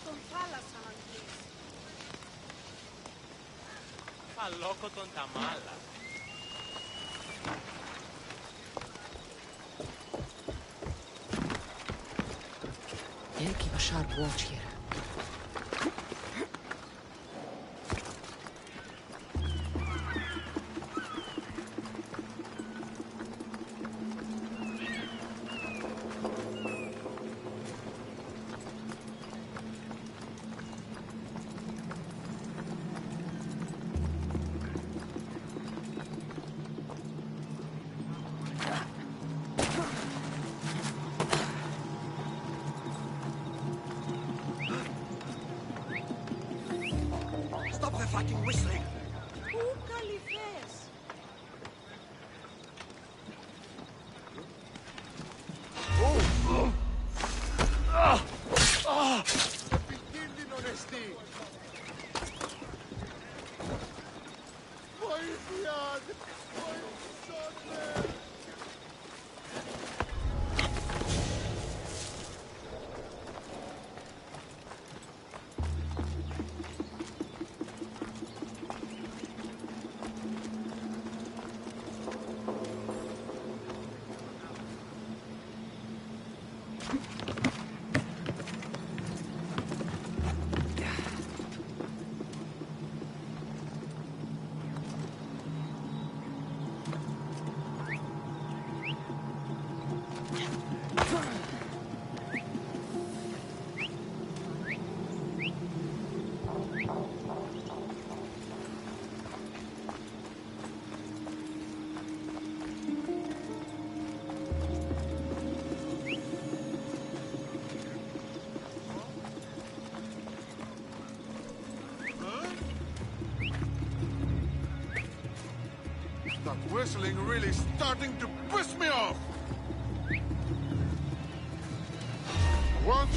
τον θάλασσα να κλείσει. Παλόκοτον τα μάλα. Yeah, keep a sharp watch here. Stop the fucking whistling! Πού καλυφές? Επικίνδυνο νεστή! Βοήθεια! Βοηθήσατε! That whistling really starting to piss me off! What?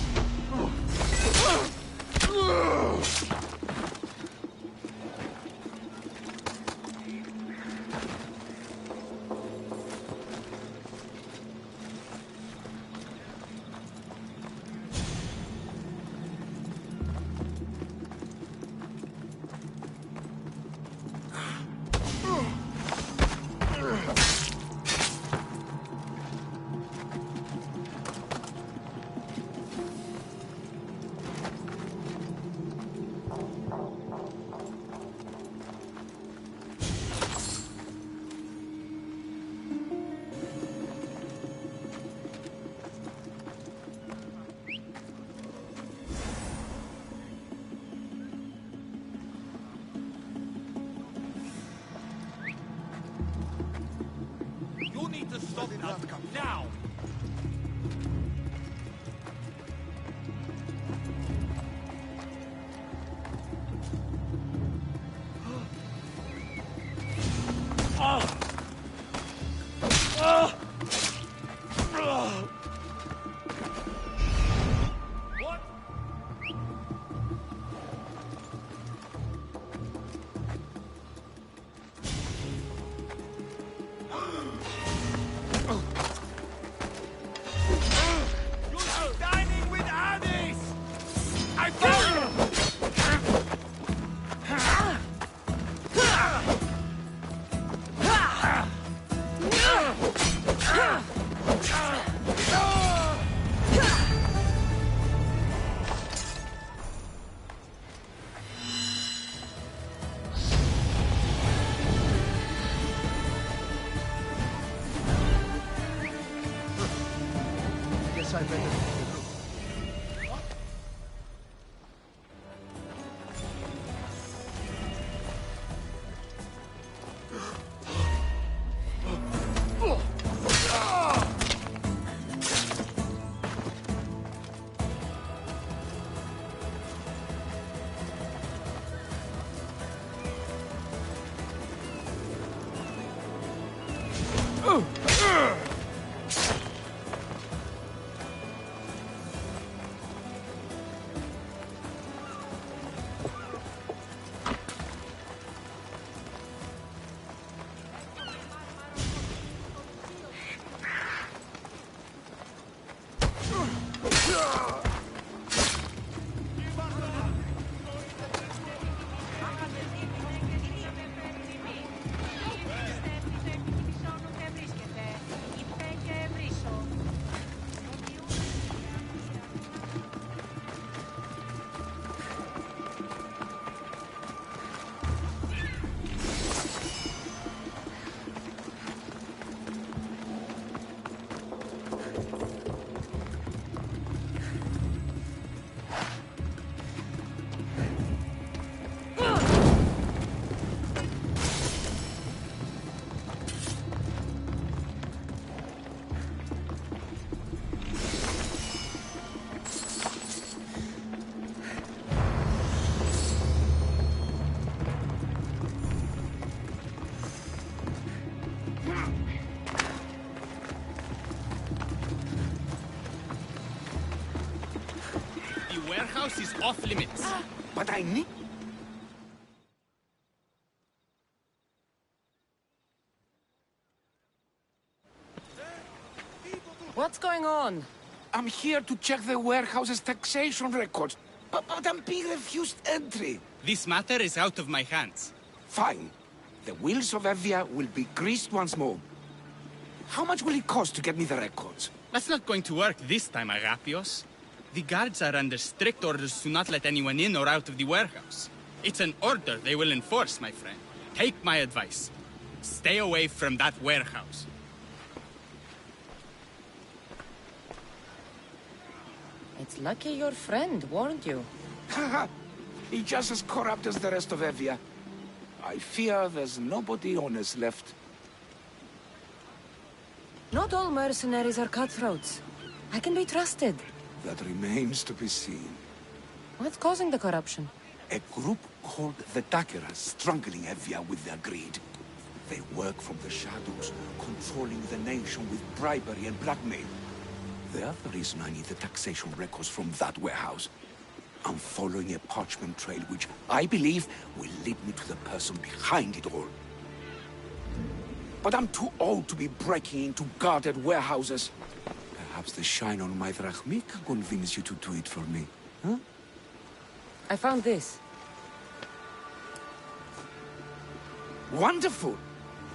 You need to stop that now! What? You'll be dining with Odyssey! I found you! Guess I better leave the room. Give warehouse is off limits. But I need... What's going on? I'm here to check the warehouse's taxation records, but I'm being refused entry. This matter is out of my hands. Fine. The wheels of Evia will be greased once more. How much will it cost to get me the records? That's not going to work this time, Agapios. The guards are under strict orders to not let anyone in or out of the warehouse. It's an order they will enforce, my friend. Take my advice. Stay away from that warehouse. It's lucky your friend warned you. Haha! He's just as corrupt as the rest of Evia. I fear there's nobody honest left. Not all mercenaries are cutthroats. I can be trusted. That remains to be seen. What's causing the corruption? A group called the Daggers strangling Evia with their greed. They work from the shadows, controlling the nation with bribery and blackmail. The other reason I need the taxation records from that warehouse. I'm following a parchment trail which I believe will lead me to the person behind it all. But I'm too old to be breaking into guarded warehouses. Perhaps the shine on my drachmi can convince you to do it for me, huh? I found this. Wonderful!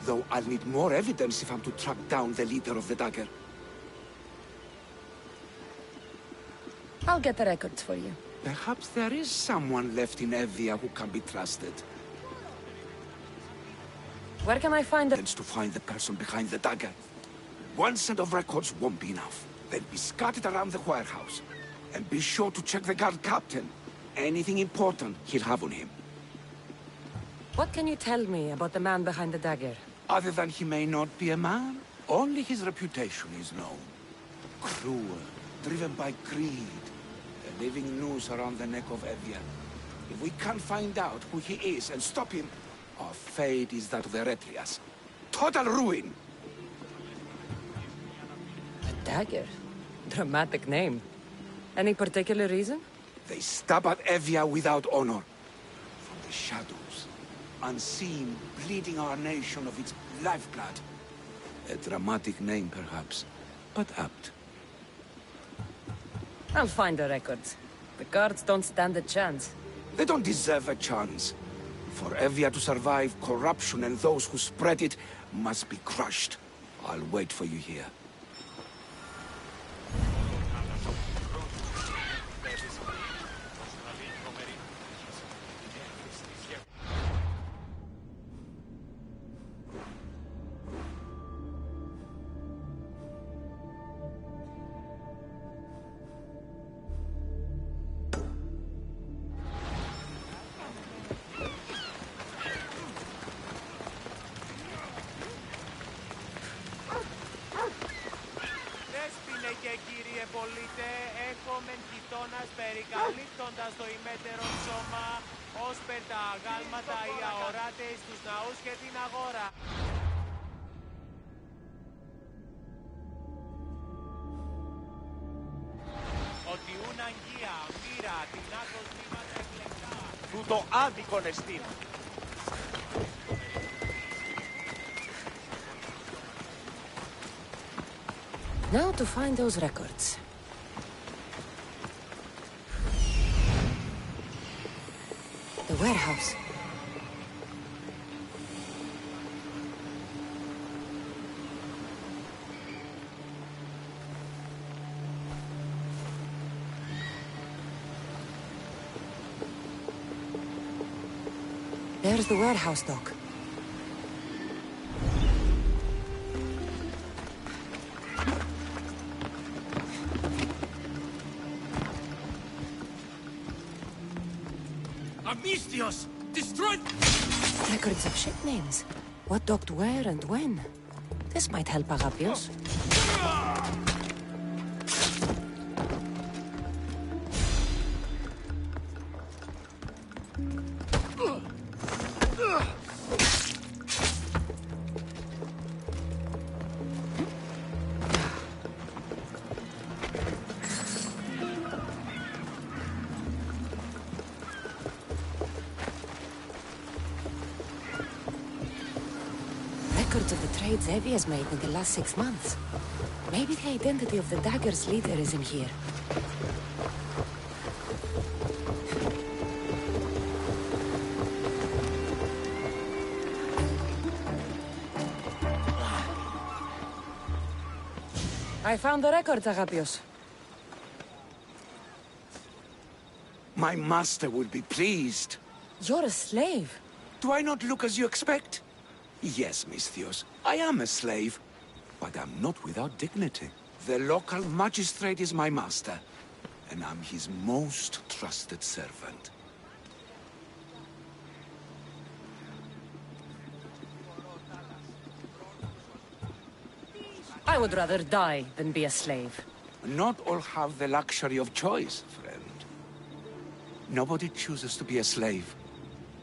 Though I'll need more evidence if I'm to track down the leader of the Dagger. I'll get the records for you. Perhaps there is someone left in Evia who can be trusted. Where can I find the... To find the person behind the Dagger. One set of records won't be enough. They'll be scattered around the warehouse. And be sure to check the guard captain. Anything important he'll have on him. What can you tell me about the man behind the dagger? Other than he may not be a man, only his reputation is known. Cruel, driven by greed. A living noose around the neck of Evia. If we can't find out who he is and stop him, our fate is that of the Retrias. Total ruin! A dagger? Dramatic name. Any particular reason? They stab at Evia without honor. From the shadows. Unseen, bleeding our nation of its lifeblood. A dramatic name, perhaps, but apt. I'll find the records. The guards don't stand a chance. They don't deserve a chance. For Evia to survive, corruption and those who spread it must be crushed. I'll wait for you here. Και κύριε πολίτε, έχομεν γειτόνας περικαλύπτοντας το ημέτερο σώμα, ως περ τα αγάλματα οι αοράτες στους ναούς και την αγορά. Ότι ούν αγγεία, μοίρα, την άκος βήματα εκλεκτά. Τούτο άδικον εστίν. Now to find those records. The warehouse. There's the warehouse dock. Amistios! Destroyed! Records of ship names. What docked where and when. This might help Agapios. trades Evie has made in the last 6 months. Maybe the identity of the dagger's leader is in here. I found the records, Agapios. My master will be pleased. You're a slave. Do I not look as you expect? Yes, Misthios, I am a slave. But I'm not without dignity. The local magistrate is my master, and I'm his most trusted servant. I would rather die than be a slave. Not all have the luxury of choice, friend. Nobody chooses to be a slave.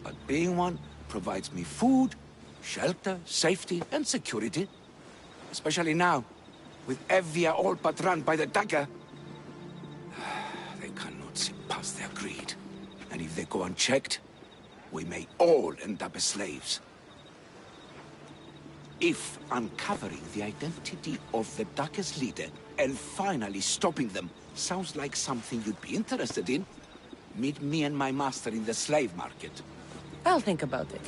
But being one provides me food, shelter, safety, and security. Especially now, with Evia all but run by the dagger. They cannot see past their greed. And if they go unchecked, we may all end up as slaves. If uncovering the identity of the dagger's leader and finally stopping them sounds like something you'd be interested in, meet me and my master in the slave market. I'll think about it.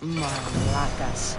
Malacas.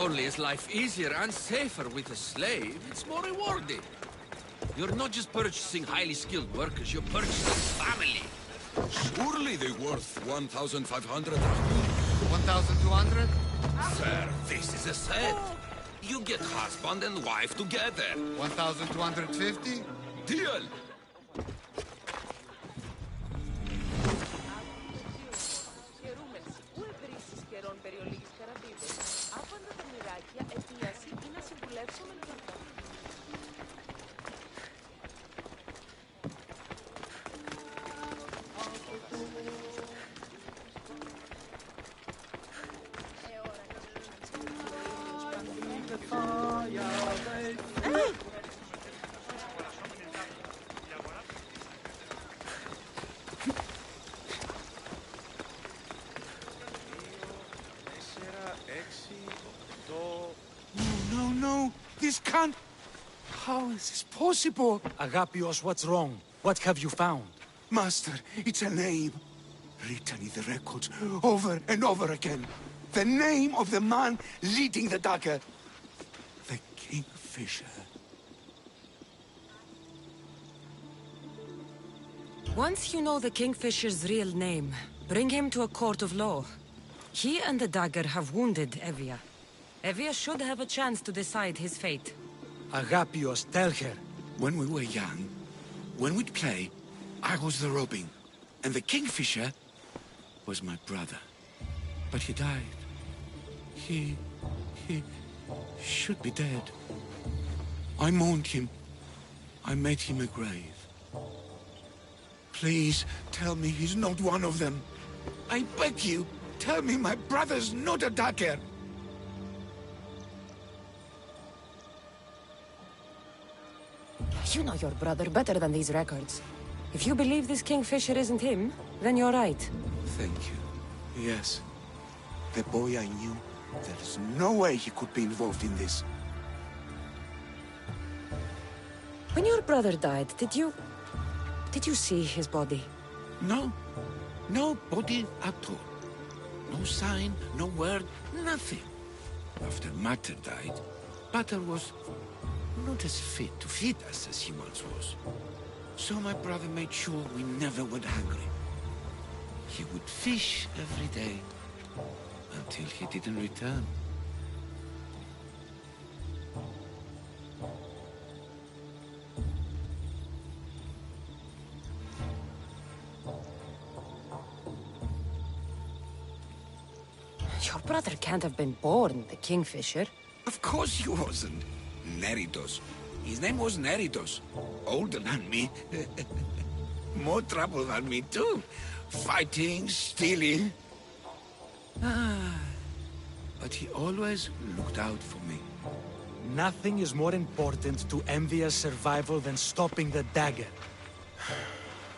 only is life easier and safer with a slave, it's more rewarding. You're not just purchasing highly skilled workers, you're purchasing family. Surely they're worth 1,500. 1,200? Sir, this is a set. You get husband and wife together. 1,250? Deal! No, this can't... How is this possible? Agapios, what's wrong? What have you found? Master, it's a name. Written in the records over and over again. The name of the man leading the dagger. The Kingfisher. Once you know the Kingfisher's real name, bring him to a court of law. He and the dagger have wounded Evia. Evia should have a chance to decide his fate. Agapios, tell her. When we were young, when we'd play, I was the robin. And the Kingfisher was my brother. But he died. He should be dead. I mourned him. I made him a grave. Please, tell me he's not one of them. I beg you, tell me my brother's not a dagger. You know your brother better than these records. If you believe this Kingfisher isn't him, then you're right. Thank you. Yes. The boy I knew, there's no way he could be involved in this. When your brother died, did you see his body? No. No body at all. No sign, no word, nothing. After Mater died, Pater was not as fit to feed us as he once was. So my brother made sure we never went hungry. He would fish every day, until he didn't return. Your brother can't have been born the Kingfisher. Of course he wasn't. Neritos. His name was Neritos. Older than me. More trouble than me too. Fighting, stealing. But he always looked out for me. Nothing is more important to Envia's survival than stopping the dagger.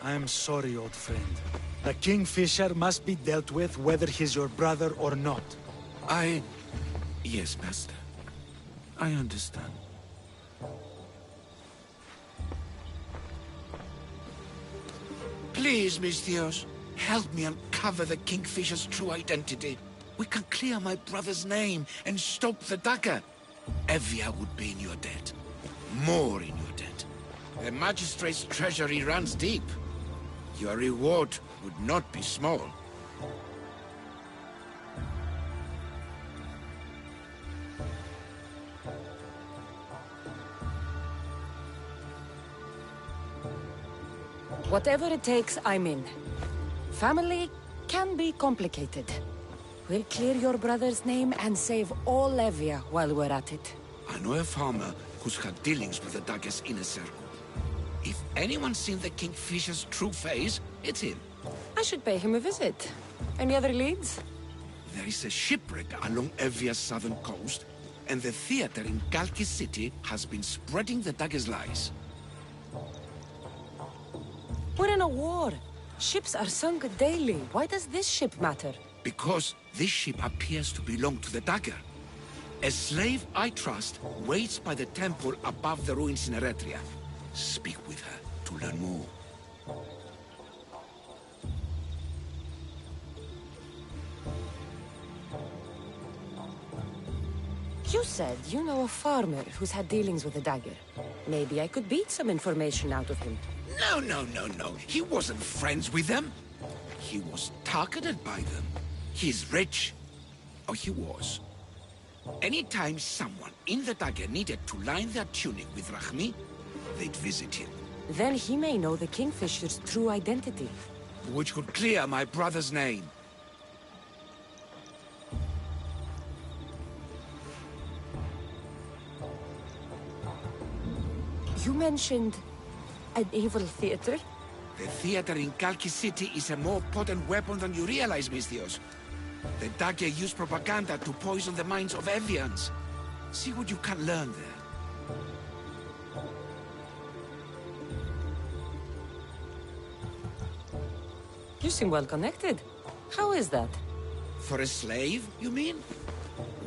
I'm sorry, old friend. The Kingfisher must be dealt with whether he's your brother or not. Yes, Master. I understand. Please, Misthios, help me uncover the Kingfisher's true identity. We can clear my brother's name and stop the dagger. Evia would be in your debt. More in your debt. The magistrate's treasury runs deep. Your reward would not be small. Whatever it takes, I'm in. Family can be complicated. We'll clear your brother's name and save all Evia while we're at it. I know a farmer who's had dealings with the dagger's inner circle. If anyone's seen the Kingfisher's true face, it's him. I should pay him a visit. Any other leads? There is a shipwreck along Evia's southern coast, and the theater in Kalki City has been spreading the dagger's lies. We're in a war. Ships are sunk daily. Why does this ship matter? Because this ship appears to belong to the dagger. A slave I trust waits by the temple above the ruins in Eretria. Speak with her to learn more. You said you know a farmer who's had dealings with the dagger. Maybe I could beat some information out of him. No. He wasn't friends with them. He was targeted by them. He's rich. Or he was. Anytime someone in the dagger needed to line their tunic with Rahmi, they'd visit him. Then he may know the Kingfisher's true identity. Which could clear my brother's name. You mentioned an evil theater? The theater in Kalki City is a more potent weapon than you realize, Misthios. The dagger used propaganda to poison the minds of Evians. See what you can learn there. You seem well connected. How is that? For a slave, you mean?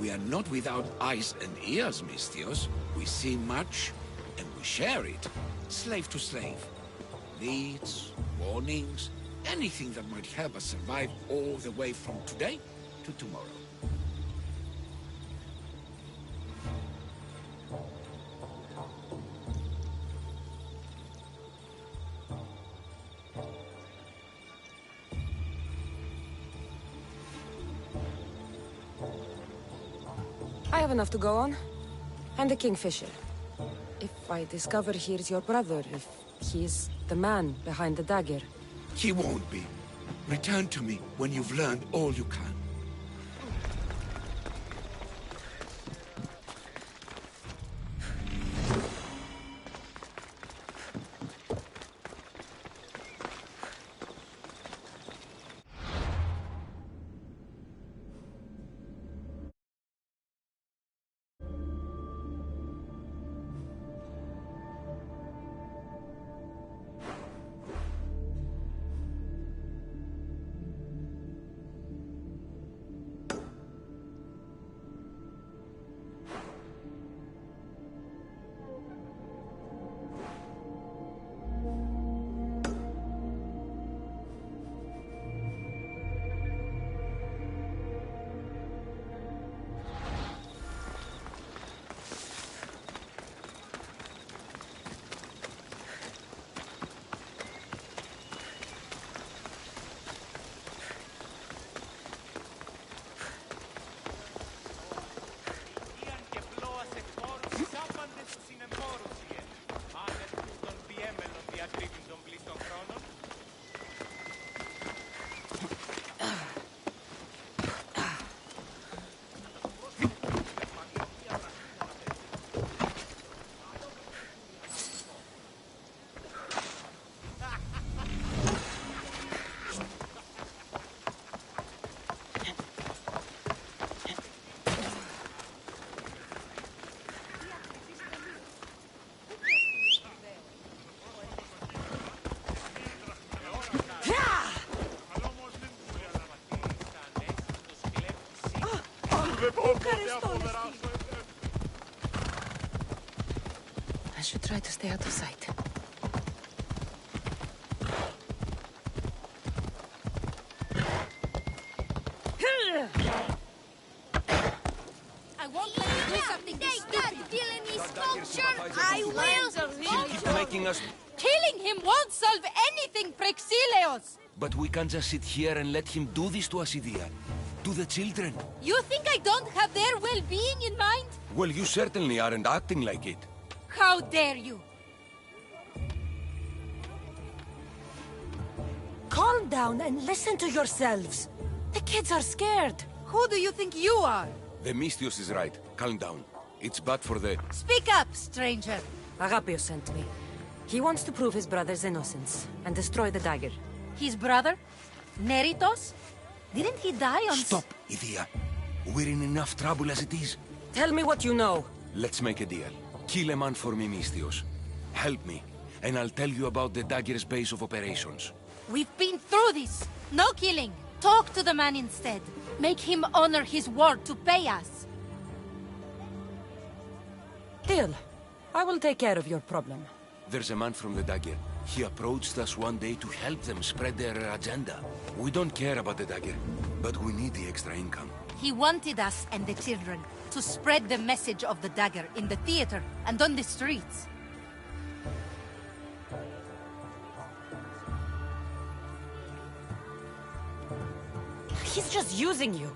We are not without eyes and ears, Misthios. We see much, and we share it. Slave to slave. Needs, warnings, anything that might help us survive all the way from today to tomorrow. I have enough to go on. I'm the Kingfisher. If I discover he's your brother, if he's the man behind the dagger... He won't be. Return to me when you've learned all you can. I should try to stay out of sight. I won't let you do something this stupid. Steal any sculpture? I will. Keep making us... Killing him won't solve anything, Prexileos. But we can't just sit here and let him do this to us, Idia. To the children. You think I don't have their well-being in mind? Well, you certainly aren't acting like it. How dare you? Calm down and listen to yourselves. The kids are scared. Who do you think you are? The Misthios is right. Calm down. It's bad for the... Speak up, stranger. Agapios sent me. He wants to prove his brother's innocence and destroy the dagger. His brother? Neritos? Didn't he die on... Stop, Idia. We're in enough trouble as it is. Tell me what you know. Let's make a deal. Kill a man for me, Misthios. Help me, and I'll tell you about the dagger's base of operations. We've been through this. No killing. Talk to the man instead. Make him honor his word to pay us. Deal. I will take care of your problem. There's a man from the dagger. He approached us one day to help them spread their agenda. We don't care about the dagger, but we need the extra income. He wanted us and the children to spread the message of the dagger in the theater and on the streets. He's just using you,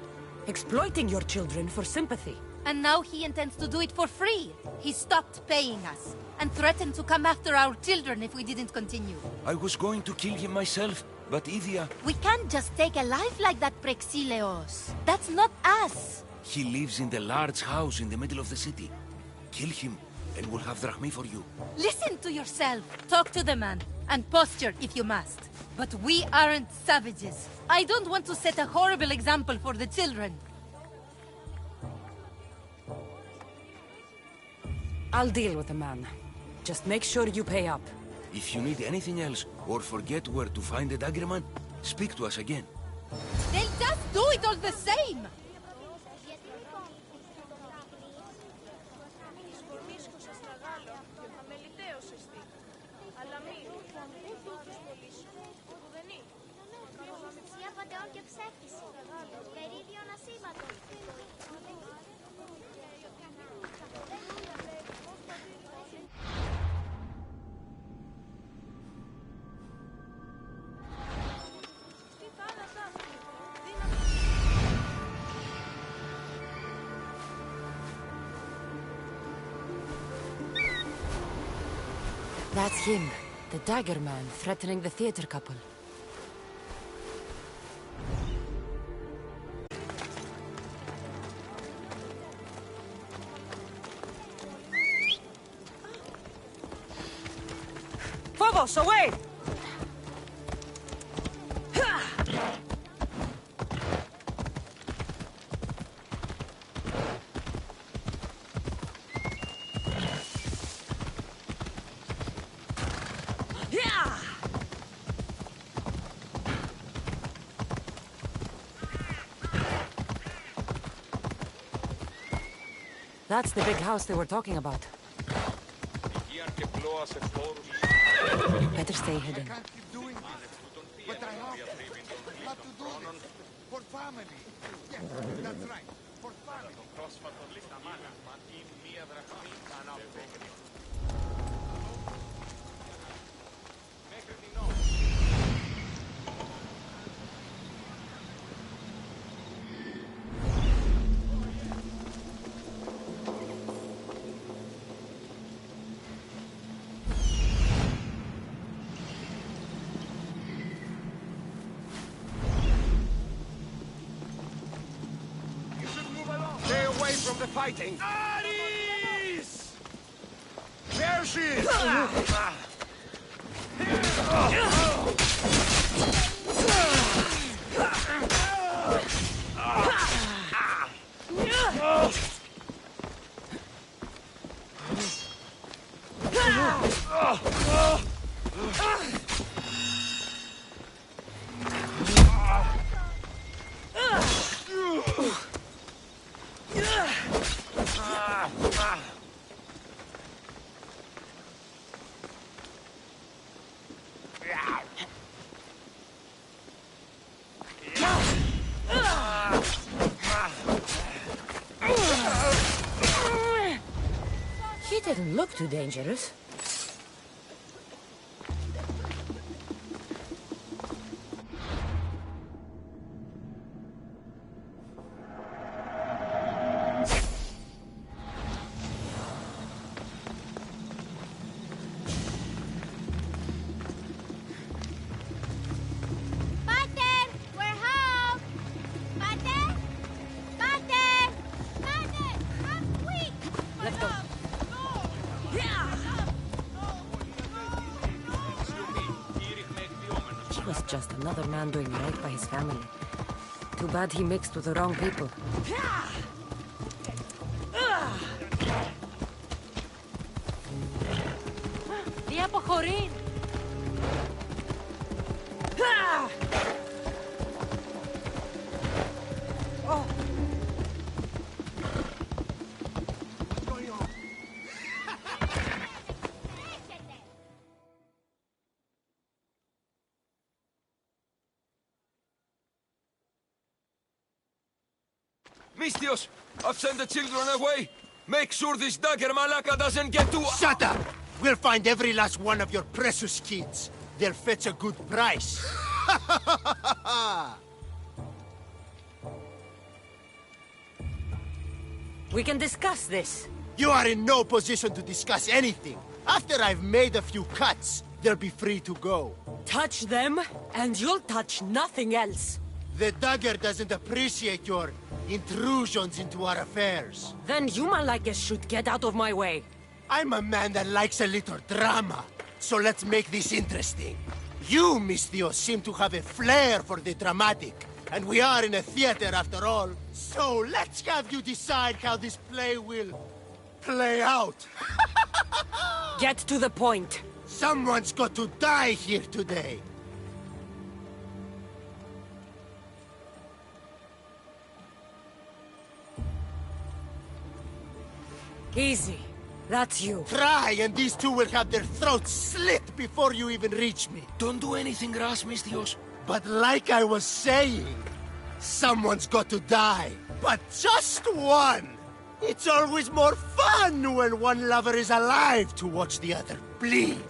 exploiting your children for sympathy. And now he intends to do it for free. He stopped paying us and threatened to come after our children if we didn't continue. I was going to kill him myself, but Idia... We can't just take a life like that, Prexileos. That's not us. He lives in the large house in the middle of the city. Kill him, and we'll have drachmi for you. Listen to yourself. Talk to the man, and posture if you must. But we aren't savages. I don't want to set a horrible example for the children. I'll deal with the man. Just make sure you pay up. If you need anything else, or forget where to find the dagger man, speak to us again. They'll just do it all the same! That's him, the dagger man, threatening the theater couple. Phobos, away! That's the big house they were talking about. Better stay hidden. I can't keep doing this, but I have to. I have to do this. For family. Yes, that's right. For family. Stay away from the fighting! Aris! There she is! He didn't look too dangerous. Pater! We're home! Pater! Pater! Pater! Come quick! Let's go. He was just another man doing right by his family. Too bad he mixed with the wrong people. Τι αποχωρεί! Mistios, I've sent the children away. Make sure this dagger Malaka doesn't get to... Shut up! We'll find every last one of your precious kids. They'll fetch a good price. We can discuss this. You are in no position to discuss anything. After I've made a few cuts, they'll be free to go. Touch them, and you'll touch nothing else. The dagger doesn't appreciate your intrusions into our affairs. Then you Malakas should get out of my way. I'm a man that likes a little drama, so let's make this interesting. You, Mistios, seem to have a flair for the dramatic, and we are in a theater after all. So let's have you decide how this play will play out. Get to the point. Someone's got to die here today. Easy. That's you. Try, and these two will have their throats slit before you even reach me. Don't do anything rash, Mistios. But like I was saying, someone's got to die. But just one! It's always more fun when one lover is alive to watch the other bleed.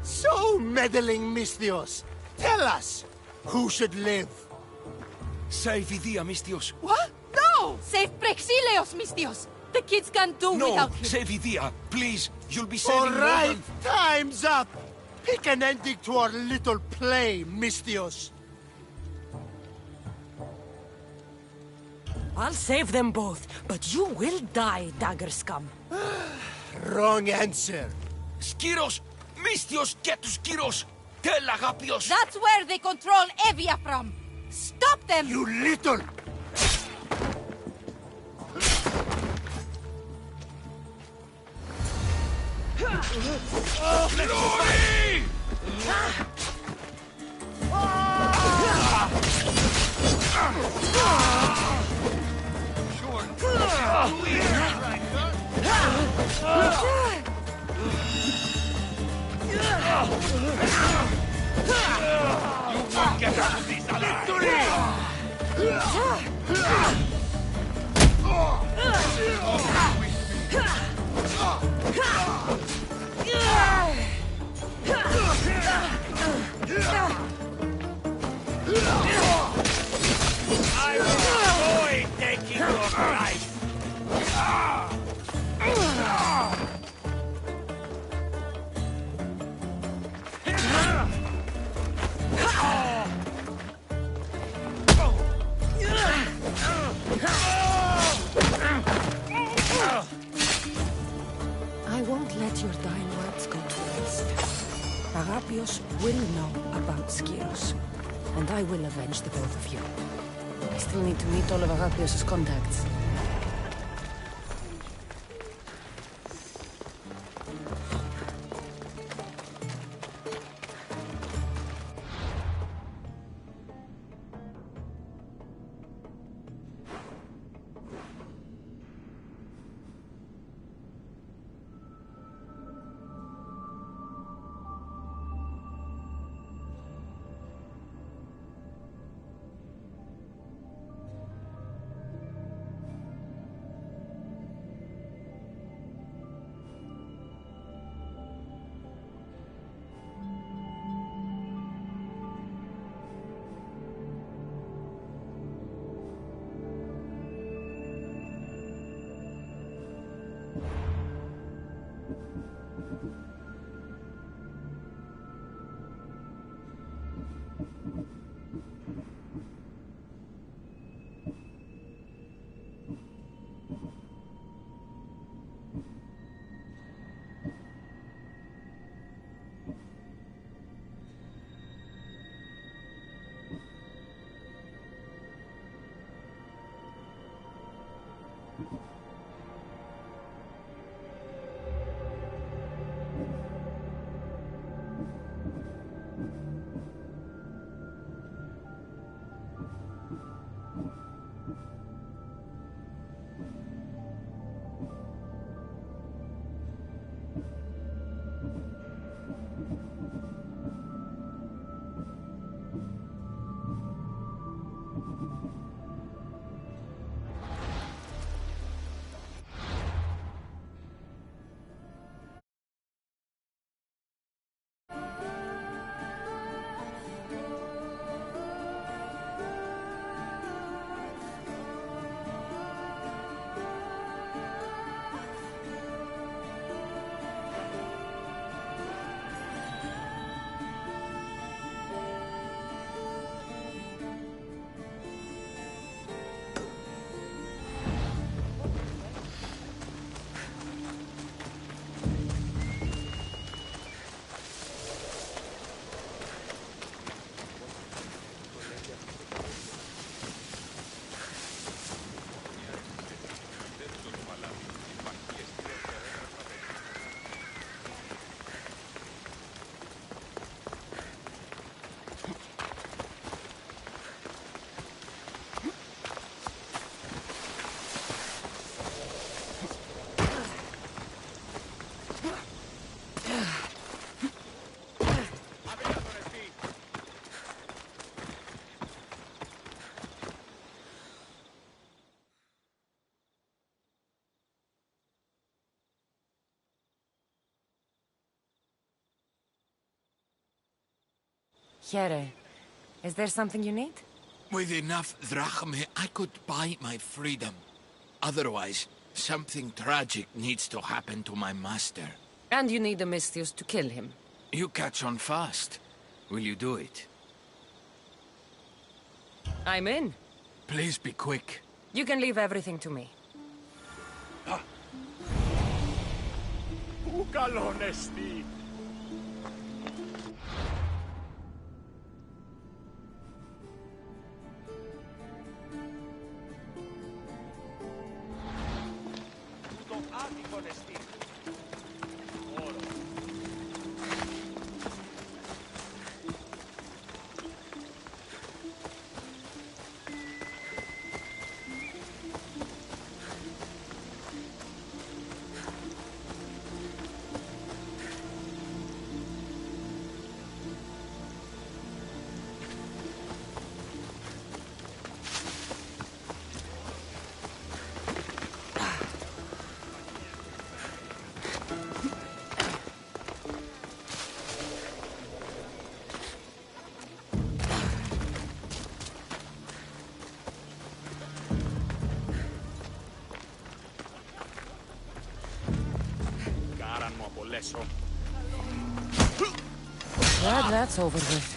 So, meddling Mistios, tell us, who should live? Save Idia, Mistios. What? No! Save Prexileos, Mistios! The kids can't do No, without him. save Idia. Please, you'll be saving All more right, than... time's up! Pick an ending to our little play, Mistios. I'll save them both, but you will die, dagger scum. Wrong answer. Skiros! Mistios, get to Skiros! Tell Agapios! That's where they control Evia from. Stop them! You little... Glory! You won't get out of this I will avoid taking your life. I won't let your dying words go to waste. Agapios will know about Skiros, and I will avenge the both of you. I still need to meet all of Agapios' contacts. Here, is there something you need? With enough drachmae, I could buy my freedom. Otherwise, something tragic needs to happen to my master. And you need the Misthios to kill him. You catch on fast. Will you do it? I'm in. Please be quick. You can leave everything to me. Πού καλόνεστη! Το άδικο νεστή! Όρο! Glad that's over with.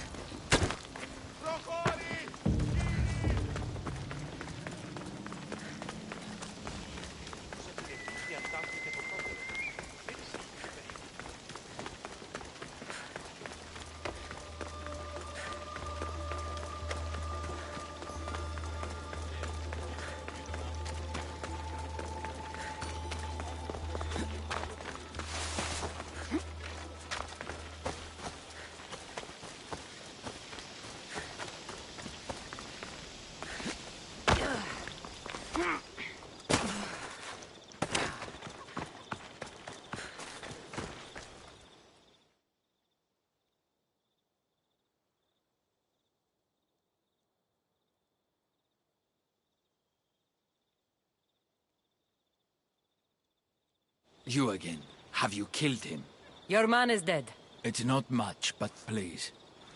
You again. Have you killed him? Your man is dead. It's not much, but please,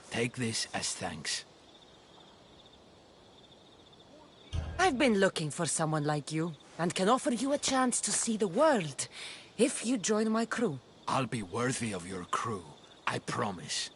take this as thanks. I've been looking for someone like you, and can offer you a chance to see the world, if you join my crew. I'll be worthy of your crew, I promise.